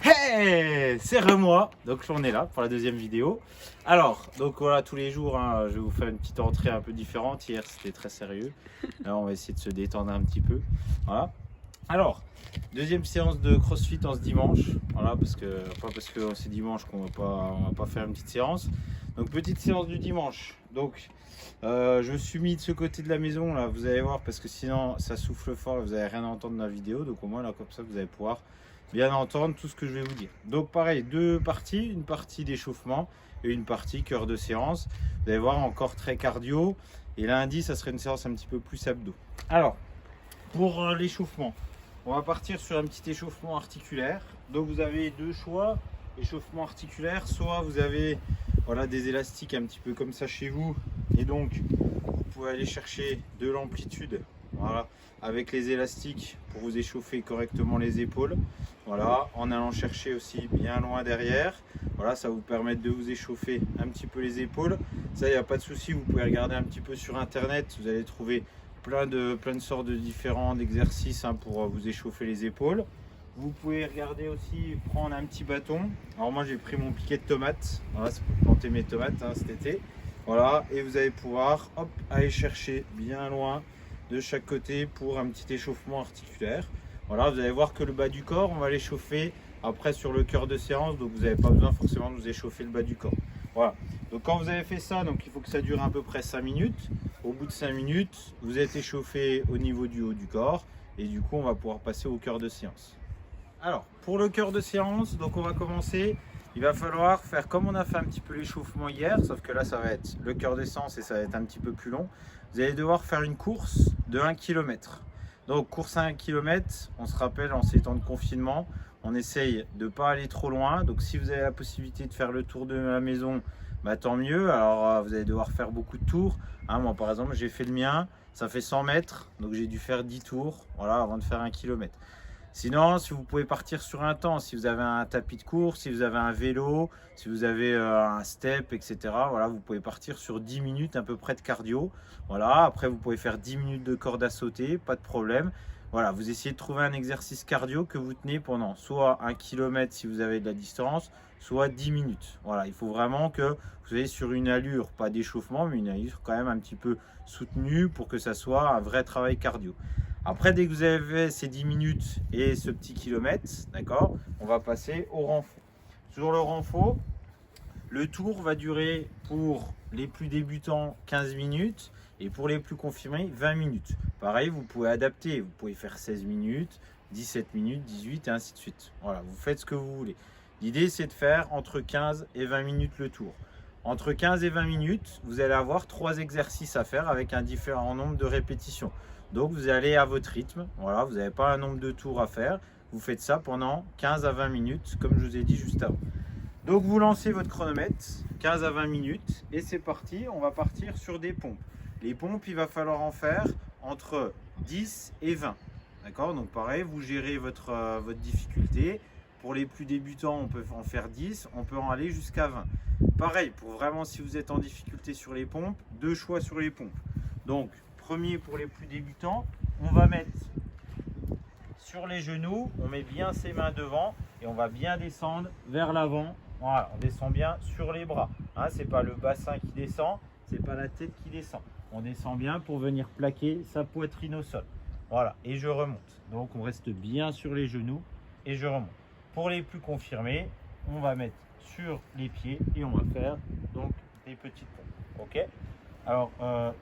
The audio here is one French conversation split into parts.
Hey, c'est Remois, donc on est là pour la deuxième vidéo. Alors, donc voilà, tous les jours, je vais vous faire une petite entrée un peu différente. Hier, c'était très sérieux. Là, on va essayer de se détendre un petit peu. Voilà. Alors, deuxième séance de CrossFit en ce dimanche. Voilà, pas parce que c'est dimanche qu'on va pas faire une petite séance. Donc, petite séance du dimanche. Donc, je me suis mis de ce côté de la maison, là, vous allez voir, parce que sinon, ça souffle fort et vous n'allez rien entendre dans la vidéo. Donc, au moins, là, comme ça, vous allez pouvoir bien entendre tout ce que je vais vous dire. Donc pareil, deux parties, une partie d'échauffement et une partie cœur de séance. Vous allez voir, encore très cardio. Et lundi, ça serait une séance un petit peu plus abdos. Alors, pour l'échauffement, on va partir sur un petit échauffement articulaire. Donc vous avez deux choix, échauffement articulaire. Soit vous avez voilà, des élastiques un petit peu comme ça chez vous. Et donc, vous pouvez aller chercher de l'amplitude. Voilà, avec les élastiques pour vous échauffer correctement les épaules. Voilà, en allant chercher aussi bien loin derrière. Voilà, ça vous permet de vous échauffer un petit peu les épaules. Ça, il n'y a pas de souci, vous pouvez regarder un petit peu sur internet. Vous allez trouver plein de sortes de différents exercices pour vous échauffer les épaules. Vous pouvez regarder aussi, prendre un petit bâton. Alors moi, j'ai pris mon piquet de tomates. Voilà, c'est pour planter mes tomates cet été. Voilà, et vous allez pouvoir hop, aller chercher bien loin de chaque côté pour un petit échauffement articulaire. Voilà, vous allez voir que le bas du corps, on va l'échauffer après sur le cœur de séance, donc vous n'avez pas besoin forcément de vous échauffer le bas du corps. Voilà, donc quand vous avez fait ça, donc il faut que ça dure à peu près 5 minutes. Au bout de 5 minutes, vous êtes échauffé au niveau du haut du corps et du coup, on va pouvoir passer au cœur de séance. Alors, pour le cœur de séance, donc on va commencer. Il va falloir faire comme on a fait un petit peu l'échauffement hier, sauf que là, ça va être le cœur de séance et ça va être un petit peu plus long. Vous allez devoir faire une course de 1 km. Donc, course à 1 km, on se rappelle en ces temps de confinement, on essaye de ne pas aller trop loin. Donc, si vous avez la possibilité de faire le tour de la maison, bah, tant mieux. Alors, vous allez devoir faire beaucoup de tours. Moi, par exemple, j'ai fait le mien, ça fait 100 mètres, donc j'ai dû faire 10 tours voilà, avant de faire 1 km. Sinon, si vous pouvez partir sur un temps, si vous avez un tapis de course, si vous avez un vélo, si vous avez un step, etc. Voilà, vous pouvez partir sur 10 minutes à peu près de cardio. Voilà, après vous pouvez faire 10 minutes de corde à sauter, pas de problème. Voilà, vous essayez de trouver un exercice cardio que vous tenez pendant soit 1 km si vous avez de la distance, soit 10 minutes. Voilà, il faut vraiment que vous soyez sur une allure, pas d'échauffement, mais une allure quand même un petit peu soutenue pour que ça soit un vrai travail cardio. Après, dès que vous avez fait ces 10 minutes et ce petit kilomètre, d'accord, on va passer au renfort. Sur le renfort, le tour va durer pour les plus débutants 15 minutes et pour les plus confirmés 20 minutes. Pareil, vous pouvez adapter, vous pouvez faire 16 minutes, 17 minutes, 18 et ainsi de suite. Voilà, vous faites ce que vous voulez. L'idée, c'est de faire entre 15 et 20 minutes le tour. Entre 15 et 20 minutes, vous allez avoir 3 exercices à faire avec un différent nombre de répétitions. Donc vous allez à votre rythme, voilà, vous n'avez pas un nombre de tours à faire, vous faites ça pendant 15 à 20 minutes comme je vous ai dit juste avant. Donc vous lancez votre chronomètre, 15 à 20 minutes et c'est parti, on va partir sur des pompes. Les pompes, il va falloir en faire entre 10 et 20, d'accord? Donc pareil, vous gérez votre difficulté. Pour les plus débutants, on peut en faire 10, on peut en aller jusqu'à 20. Pareil, pour vraiment si vous êtes en difficulté sur les pompes, deux choix sur les pompes. Donc, premier pour les plus débutants, on va mettre sur les genoux, on met bien ses mains devant et on va bien descendre vers l'avant. Voilà, on descend bien sur les bras. C'est pas le bassin qui descend, c'est pas la tête qui descend. On descend bien pour venir plaquer sa poitrine au sol. Voilà, et je remonte. Donc on reste bien sur les genoux et je remonte. Pour les plus confirmés, on va mettre sur les pieds et on va faire donc des petites pompes. Ok? Alors,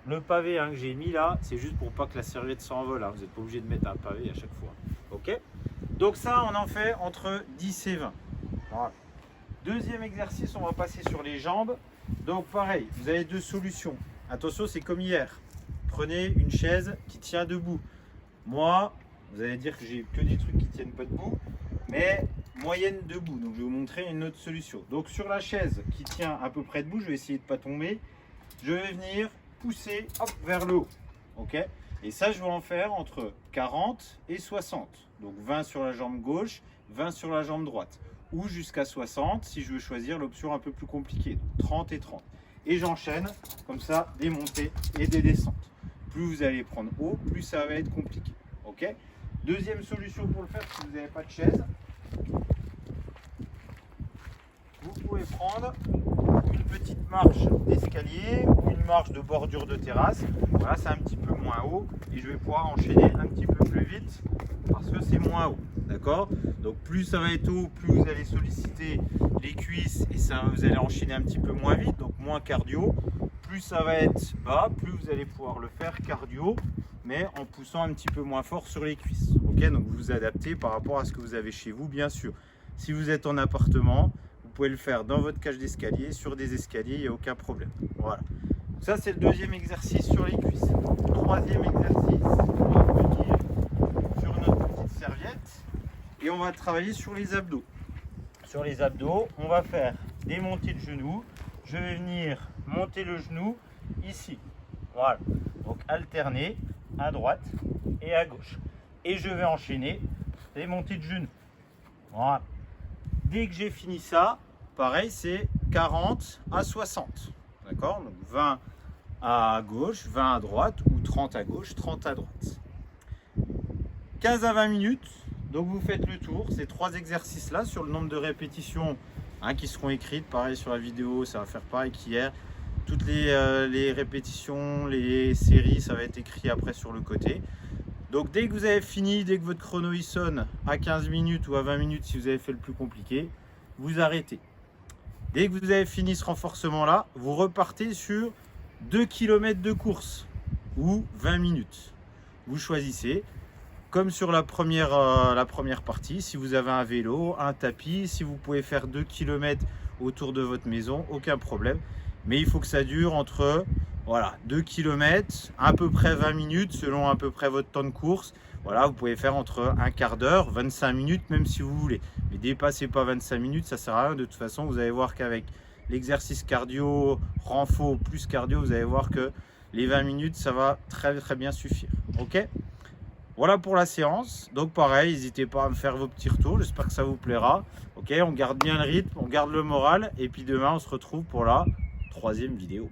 le pavé que j'ai mis là, c'est juste pour pas que la serviette s'envole. Vous n'êtes pas obligé de mettre un pavé à chaque fois. Ok? Donc ça, on en fait entre 10 et 20. Voilà. Deuxième exercice, on va passer sur les jambes. Donc pareil, vous avez deux solutions. Attention, c'est comme hier. Prenez une chaise qui tient debout. Moi, vous allez dire que j'ai que des trucs qui tiennent pas debout, mais moyenne debout. Donc je vais vous montrer une autre solution. Donc sur la chaise qui tient à peu près debout, je vais essayer de ne pas tomber. Je vais venir pousser hop, vers le haut. Ok? Et ça, je vais en faire entre 40 et 60. Donc 20 sur la jambe gauche, 20 sur la jambe droite. Ou jusqu'à 60 si je veux choisir l'option un peu plus compliquée. Donc 30 et 30. Et j'enchaîne comme ça des montées et des descentes. Plus vous allez prendre haut, plus ça va être compliqué. Ok? Deuxième solution pour le faire si vous n'avez pas de chaise. pouvez prendre une petite marche d'escalier ou une marche de bordure de terrasse. Voilà, c'est un petit peu moins haut et je vais pouvoir enchaîner un petit peu plus vite parce que c'est moins haut. D'accord? Donc plus ça va être haut, plus vous allez solliciter les cuisses et ça, vous allez enchaîner un petit peu moins vite, donc moins cardio. Plus ça va être bas, plus vous allez pouvoir le faire cardio, mais en poussant un petit peu moins fort sur les cuisses. Ok, donc vous vous adaptez par rapport à ce que vous avez chez vous, bien sûr. Si vous êtes en appartement, vous pouvez le faire dans votre cage d'escalier, sur des escaliers, il n'y a aucun problème. Voilà. Ça, c'est le deuxième exercice sur les cuisses. Troisième exercice, on va venir sur notre petite serviette et on va travailler sur les abdos. Sur les abdos, on va faire des montées de genoux. Je vais venir monter le genou ici. Voilà. Donc alterner à droite et à gauche. Et je vais enchaîner les montées de genoux. Voilà. Dès que j'ai fini ça, pareil, c'est 40 à 60. D'accord? Donc 20 à gauche, 20 à droite ou 30 à gauche, 30 à droite. 15 à 20 minutes. Donc vous faites le tour, ces trois exercices-là sur le nombre de répétitions qui seront écrites. Pareil sur la vidéo, ça va faire pareil qu'hier. Toutes les répétitions, les séries, ça va être écrit après sur le côté. Donc dès que vous avez fini, dès que votre chrono il sonne à 15 minutes ou à 20 minutes si vous avez fait le plus compliqué, vous arrêtez. Dès que vous avez fini ce renforcement-là, vous repartez sur 2 km de course ou 20 minutes. Vous choisissez. Comme sur la première partie, si vous avez un vélo, un tapis, si vous pouvez faire 2 km autour de votre maison, aucun problème. Mais il faut que ça dure entre 2 km, à peu près 20 minutes, selon à peu près votre temps de course. Voilà, vous pouvez faire entre un quart d'heure, 25 minutes, même si vous voulez. Mais dépassez pas 25 minutes, ça sert à rien. De toute façon, vous allez voir qu'avec l'exercice cardio, renfort plus cardio, vous allez voir que les 20 minutes, ça va très très bien suffire. Ok ? Voilà pour la séance. Donc pareil, n'hésitez pas à me faire vos petits retours. J'espère que ça vous plaira. Ok, on garde bien le rythme, on garde le moral. Et puis demain, on se retrouve pour la troisième vidéo.